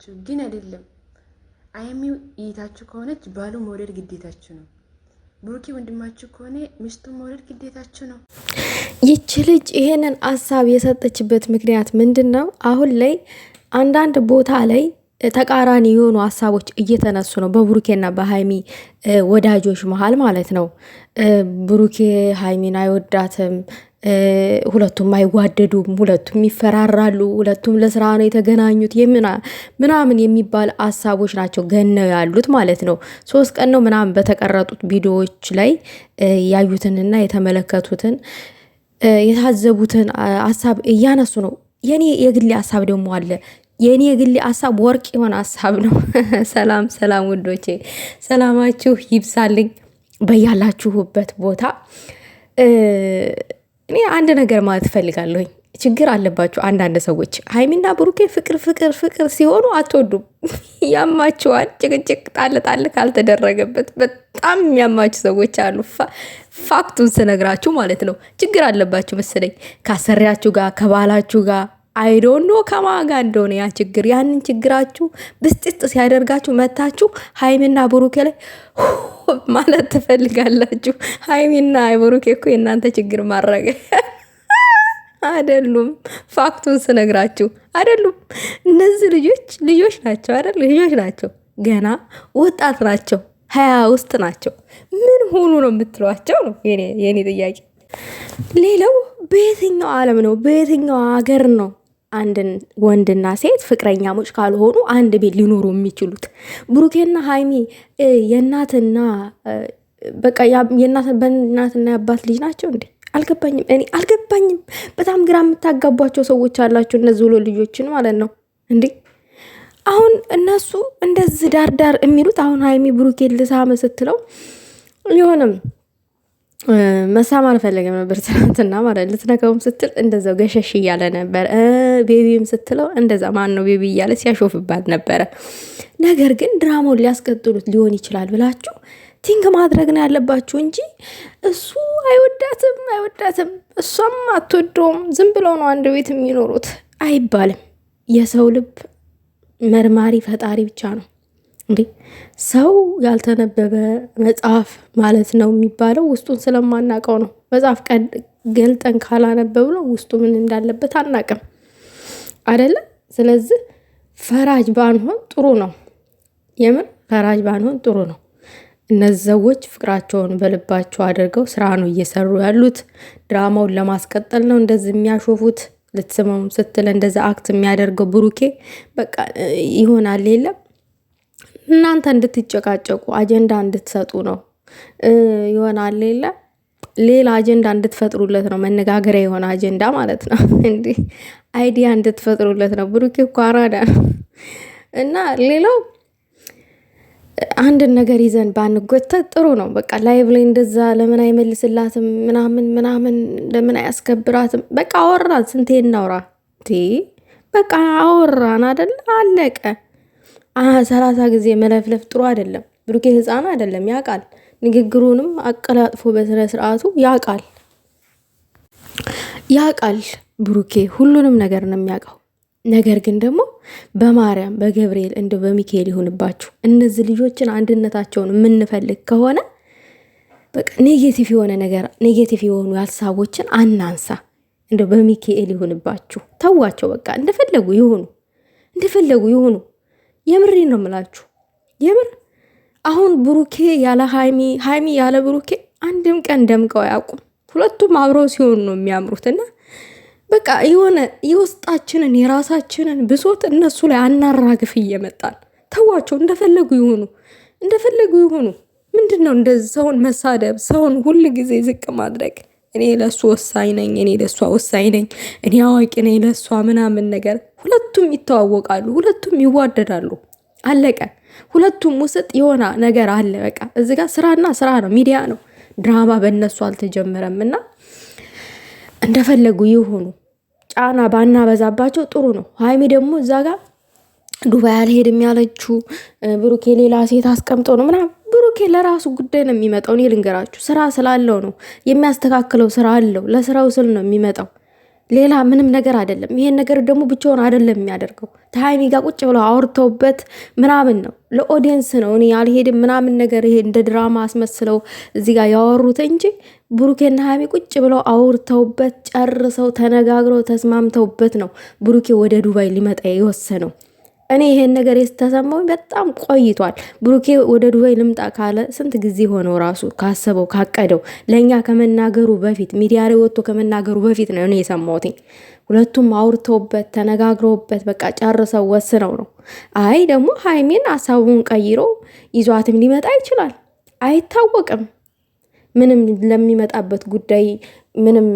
አለባችሁ። ግን አይደለም አይሚው ይታችሁ ከሆነች ባሉ መውደድ ግዴታችሁ ነው። ብሩኬ ወንድማችሁ ከሆነ ሚስቱ መውደድ ግዴታችሁ ነው። ይቺ ልጅ ይሄንን ሀሳብ የሰጠችበት ምክንያት ምንድን ነው? አሁን ላይ አንዳንድ ቦታ ላይ ተቃራኒ የሆኑ ሀሳቦች እየተነሱ ነው፣ በብሩኬና በሀይሚ ወዳጆች መሀል ማለት ነው። ብሩኬ ሀይሚን አይወዳትም፣ ሁለቱም አይዋደዱም፣ ሁለቱም ይፈራራሉ፣ ሁለቱም ለስራ ነው የተገናኙት ምናምን የሚባል ሀሳቦች ናቸው ገነው ያሉት ማለት ነው። 3 ቀን ነው ምናምን በተቀረጡት ቪዲዮዎች ላይ ያዩትንና የተመለከቱትን የታዘቡትን ሀሳብ እያነሱ ነው። የኔ የግሌ ሀሳብ ደግሞ አለ። የኔ የግሌ ሀሳብ ወርቅ የሆነ ሀሳብ ነው። ሰላም ሰላም ውዶቼ፣ ሰላማችሁ ይብዛልኝ በያላችሁበት ቦታ። እኔ አንድ ነገር ማለት እፈልጋለሁኝ። ችግር አለባችሁ አንዳንድ ሰዎች ሀይሚና ብሩኬ ፍቅር ፍቅር ፍቅር ሲሆኑ አትወዱም። ያማችኋል። ጭቅጭቅ ጣል ጣል ካልተደረገበት በጣም የሚያማችሁ ሰዎች አሉ። ፋክቱን ስነግራችሁ ማለት ነው። ችግር አለባችሁ መሰለኝ ካሰሪያችሁ ጋር ከባላችሁ ጋር አይዶኖ ከማጋ እንደሆነ ያ ችግር ያንን ችግራችሁ ብስጥጥ ሲያደርጋችሁ መታችሁ ሀይሚና ብሩኬ ላይ ማለት ትፈልጋላችሁ። ሀይሚና ብሩኬ እኮ የእናንተ ችግር ማረገ አይደሉም። ፋክቱን ስነግራችሁ አይደሉም። እነዚህ ልጆች ናቸው አይደል? ልጆች ናቸው፣ ገና ወጣት ናቸው፣ 20 ውስጥ ናቸው። ምን ሆኑ ነው የምትሏቸው ነው የኔ ጥያቄ። ሌላው በየትኛው ዓለም ነው በየትኛው ሀገር ነው አንድን ወንድና ሴት ፍቅረኛሞች ካልሆኑ አንድ ቤት ሊኖሩ የሚችሉት? ብሩኬና ሀይሚ የእናትና በቃ በእናትና የአባት ልጅ ናቸው እንዴ? አልገባኝም። እኔ አልገባኝም። በጣም ግራ የምታጋቧቸው ሰዎች አላችሁ። እነዚህ ሁሉ ልጆችን ማለት ነው እንዴ። አሁን እነሱ እንደዚህ ዳርዳር የሚሉት አሁን ሀይሚ ብሩኬ ልሳመ ስትለው የሆነም መሳም አልፈለገም ነበር ትናንትና ማለት ልትነካውም ስትል እንደዛው ገሸሽ እያለ ነበር። ቤቢም ስትለው እንደዛ ማን ነው ቤቢ እያለ ሲያሾፍባት ነበረ። ነገር ግን ድራማውን ሊያስቀጥሉት ሊሆን ይችላል ብላችሁ ቲንክ ማድረግ ነው ያለባችሁ እንጂ እሱ አይወዳትም እሷም አትወደውም ዝም ብለው ነው አንድ ቤት የሚኖሩት አይባልም። የሰው ልብ መርማሪ ፈጣሪ ብቻ ነው እንዴ። ሰው ያልተነበበ መጽሐፍ ማለት ነው የሚባለው ውስጡን ስለማናቀው ነው። መጽሐፍ ገልጠን ካላነበብ ነው ውስጡ ምን እንዳለበት አናቅም አይደለ? ስለዚህ ፈራጅ ባንሆን ጥሩ ነው። የምር ፈራጅ ባንሆን ጥሩ ነው። እነዚህ ሰዎች ፍቅራቸውን በልባቸው አድርገው ስራ ነው እየሰሩ ያሉት። ድራማውን ለማስቀጠል ነው እንደዚህ የሚያሾፉት። ልትስመውም ስትል እንደዚህ አክት የሚያደርገው ብሩኬ በቃ ይሆናል የለም እናንተ እንድትጨቃጨቁ አጀንዳ እንድትሰጡ ነው ይሆናል የለ ሌላ አጀንዳ እንድትፈጥሩለት ነው። መነጋገሪያ የሆነ አጀንዳ ማለት ነው። እንዲህ አይዲያ እንድትፈጥሩለት ነው። ብሩኬ እኮ አራዳ ነው። እና ሌላው አንድን ነገር ይዘን ባንጎተት ጥሩ ነው። በቃ ላይቭ ላይ እንደዛ ለምን አይመልስላትም ምናምን ለምን አያስከብራትም? በቃ አወራን፣ ስንቴ እናውራ በቃ አወራን አይደል? አለቀ። 30 ጊዜ መለፍለፍ ጥሩ አይደለም። ብሩኬ ህፃን አይደለም፣ ያውቃል። ንግግሩንም አቀላጥፎ በስነ ስርዓቱ ያውቃል። ብሩኬ ሁሉንም ነገር ነው የሚያውቀው። ነገር ግን ደግሞ በማርያም በገብርኤል እንደው በሚካኤል ይሁንባችሁ። እነዚህ ልጆችን አንድነታቸውን የምንፈልግ ከሆነ በቃ ኔጌቲቭ የሆነ ነገር ኔጌቲቭ የሆኑ ሀሳቦችን አናንሳ። እንደው በሚካኤል ይሁንባችሁ። ተዋቸው በቃ እንደፈለጉ ይሁኑ። የምሬን ነው የምላችሁ። የምር አሁን ብሩኬ ያለ ሃይሚ ያለ ብሩኬ አንድም ቀን ደምቀው አያውቁም። ሁለቱም አብረው ሲሆኑ ነው የሚያምሩትና በቃ የሆነ የውስጣችንን የራሳችንን ብሶት እነሱ ላይ አናራግፍ እየመጣን ተዋቸው። እንደፈለጉ ይሁኑ። ምንድን ነው እንደዚህ ሰውን መሳደብ፣ ሰውን ሁል ጊዜ ዝቅ ማድረግ? እኔ ለሱ ወሳኝ ነኝ፣ እኔ ለሷ ወሳኝ ነኝ፣ እኔ አዋቂ ነኝ ለሷ ምናምን ነገር። ሁለቱም ይተዋወቃሉ፣ ሁለቱም ይዋደዳሉ። አለቀ። ሁለቱም ውስጥ የሆነ ነገር አለ። በቃ እዚህ ጋር ስራና ስራ ነው፣ ሚዲያ ነው። ድራማ በእነሱ አልተጀመረም እና እንደፈለጉ ይሁኑ። ጫና ባና በዛባቸው ጥሩ ነው። ሀይሚ ደግሞ እዛ ጋር ዱባይ አልሄድም ያለችው ብሩኬ ሌላ ሴት አስቀምጦ ነው ምናምን። ብሩኬ ለራሱ ጉዳይ ነው የሚመጣው። እኔ ልንገራችሁ፣ ስራ ስላለው ነው የሚያስተካክለው፣ ስራ አለው። ለስራው ስል ነው የሚመጣው። ሌላ ምንም ነገር አይደለም። ይሄን ነገር ደግሞ ብቻውን አይደለም የሚያደርገው ከሀይሚ ጋር ቁጭ ብለው አውርተውበት ምናምን ነው፣ ለኦዲየንስ ነው። እኔ ያልሄድም ምናምን ነገር ይሄ እንደ ድራማ አስመስለው እዚህ ጋር ያወሩት እንጂ ብሩኬና ሀይሚ ቁጭ ብለው አውርተውበት ጨርሰው ተነጋግረው ተስማምተውበት ነው ብሩኬ ወደ ዱባይ ሊመጣ የወሰነው። እኔ ይሄን ነገር የተሰማኝ በጣም ቆይቷል። ብሩኬ ወደ ዱባይ ልምጣ ካለ ስንት ጊዜ ሆነው ራሱ ካሰበው ካቀደው ለእኛ ከመናገሩ በፊት ሚዲያ ላይ ወጥቶ ከመናገሩ በፊት ነው እኔ የሰማሁትኝ። ሁለቱም አውርተውበት ተነጋግረውበት በቃ ጨርሰው ወስነው ነው። አይ ደግሞ ሀይሜን ሀሳቡን ቀይሮ ይዟትም ሊመጣ ይችላል፣ አይታወቅም። ምንም ለሚመጣበት ጉዳይ ምንም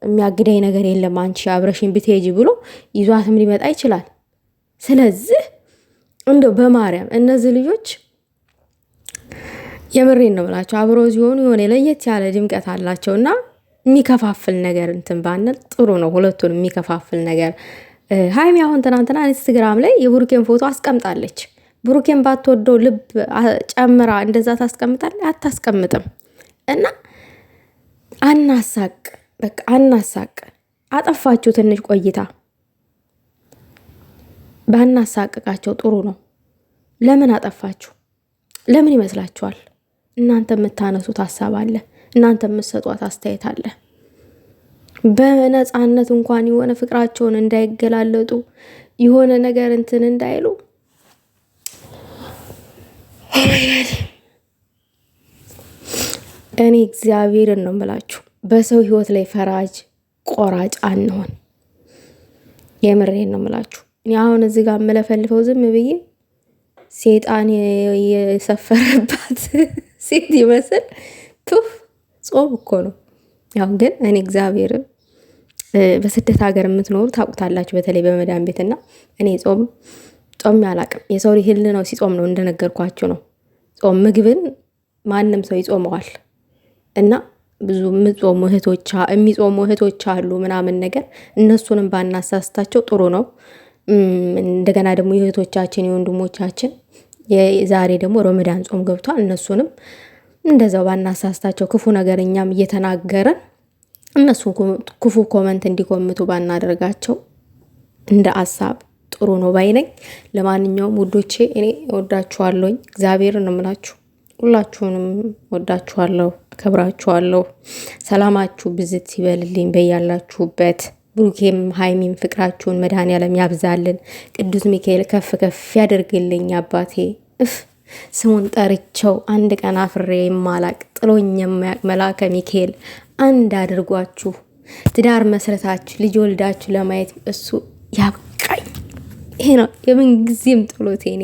የሚያግዳኝ ነገር የለም፣ አንቺ አብረሽን ብትሄጂ ብሎ ይዟትም ሊመጣ ይችላል። ስለዚህ እንደው በማርያም እነዚህ ልጆች የምሬን ነው ብላቸው አብረው ሲሆኑ የሆነ ለየት ያለ ድምቀት አላቸው እና የሚከፋፍል ነገር እንትን ባንል ጥሩ ነው። ሁለቱን የሚከፋፍል ነገር ሀይሚ አሁን ትናንትና ኢንስታግራም ላይ የብሩኬን ፎቶ አስቀምጣለች። ብሩኬን ባትወደው ልብ ጨምራ እንደዛ ታስቀምጣለች? አታስቀምጥም። እና አናሳቅ፣ በቃ አናሳቅ። አጠፋችሁ ትንሽ ቆይታ ባናሳቅቃቸው ጥሩ ነው። ለምን አጠፋችሁ? ለምን ይመስላችኋል? እናንተ የምታነሱት ሀሳብ አለ፣ እናንተ የምትሰጧት አስተያየት አለ። በነፃነት እንኳን የሆነ ፍቅራቸውን እንዳይገላለጡ የሆነ ነገር እንትን እንዳይሉ እኔ እግዚአብሔርን ነው የምላችሁ፣ በሰው ህይወት ላይ ፈራጅ ቆራጭ አንሆን። የምሬን ነው የምላችሁ። እኔ አሁን እዚህ ጋር የምለፈልፈው ዝም ብዬ ሴጣን የሰፈረባት ሴት ይመስል ቱፍ ጾም እኮ ነው። ያው ግን እኔ እግዚአብሔርን በስደት ሀገር የምትኖሩ ታውቁታላችሁ፣ በተለይ በመዳን ቤትና እኔ ጾም አላቅም። የሰው ህል ነው ሲጾም ነው እንደነገርኳችሁ ነው። ጾም ምግብን ማንም ሰው ይጾመዋል እና ብዙ የሚጾሙ እህቶች አሉ ምናምን ነገር፣ እነሱንም ባናሳስታቸው ጥሩ ነው። እንደገና ደግሞ የእህቶቻችን የወንድሞቻችን ዛሬ ደግሞ ረመዳን ጾም ገብቷል። እነሱንም እንደዛው ባናሳስታቸው፣ ክፉ ነገር እኛም እየተናገረን እነሱ ክፉ ኮመንት እንዲኮምቱ ባናደርጋቸው እንደ አሳብ ጥሩ ነው ባይነኝ። ለማንኛውም ውዶቼ እኔ ወዳችኋለሁኝ፣ እግዚአብሔር ነው የምላችሁ። ሁላችሁንም ወዳችኋለሁ፣ ከብራችኋለሁ። ሰላማችሁ ብዝት ይበልልኝ በያላችሁበት። ብሩኬም ሀይሚም ፍቅራችሁን መድኃኔዓለም ያብዛልን። ቅዱስ ሚካኤል ከፍ ከፍ ያደርግልኝ። አባቴ ስሙን ጠርቸው አንድ ቀን አፍሬ የማላቅ ጥሎኝ የማያቅ መልአከ ሚካኤል አንድ አድርጓችሁ ትዳር መስረታችሁ ልጅ ወልዳችሁ ለማየት እሱ ያብቃኝ። ይሄ ነው የምንጊዜም ጥሎቴ እኔ